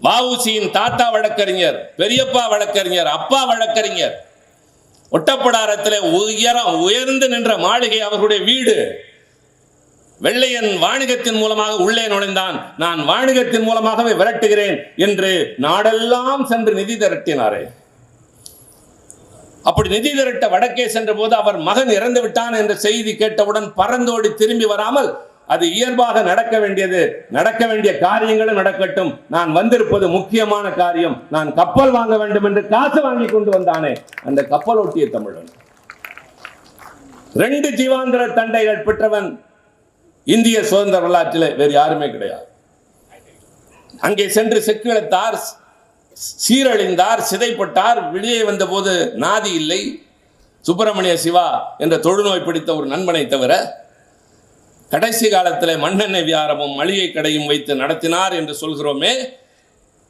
வஉசியின் தாத்தா வழக்கறிஞர், பெரியப்பா வழக்கறிஞர், அப்பா வழக்கறிஞர். ஒட்டப்பிடாரத்தில் உயர்ந்து நின்ற மாளிகை அவர்களுடைய வீடு. வெள்ளையன் வாணிகத்தின் மூலமாக உள்ளே நுழைந்தான், நான் வாணிகத்தின் மூலமாகவே விரட்டுகிறேன் என்று நாடெல்லாம் சென்று நிதி திரட்டினாரே. அப்படி நிதி திரட்ட வடக்கே சென்ற போது அவர் மகன் இறந்து விட்டான் என்ற செய்தி கேட்டவுடன் பறந்தோடி திரும்பி வராமல், அது இயல்பாக நடக்க வேண்டிய காரியங்களும் நடக்கட்டும், நான் வந்திருப்பது முக்கியமான காரியம், நான் கப்பல் வாங்க வேண்டும் என்று காசு வாங்கி கொண்டு வந்தானே அந்த கப்பல் ஓட்டிய தமிழன். 2 ஜீவாந்திர தண்டைகள் பெற்றவன் இந்திய சுதந்திர வரலாற்றில் வேறு யாருமே கிடையாது. அங்கே சென்று செக்கிழத்தார், சீரழிந்தார், சிதைப்பட்டார். வெளியே வந்த போது நாதி இல்லை. சுப்பிரமணிய சிவா என்ற தொழுநோய் பிடித்த ஒரு நண்பனை தவிர கடைசி காலத்தில் மண்ணெண்ணெய் வியாபாரமும் மளிகை கடையும் வைத்து நடத்தினார் என்று சொல்கிறோமே,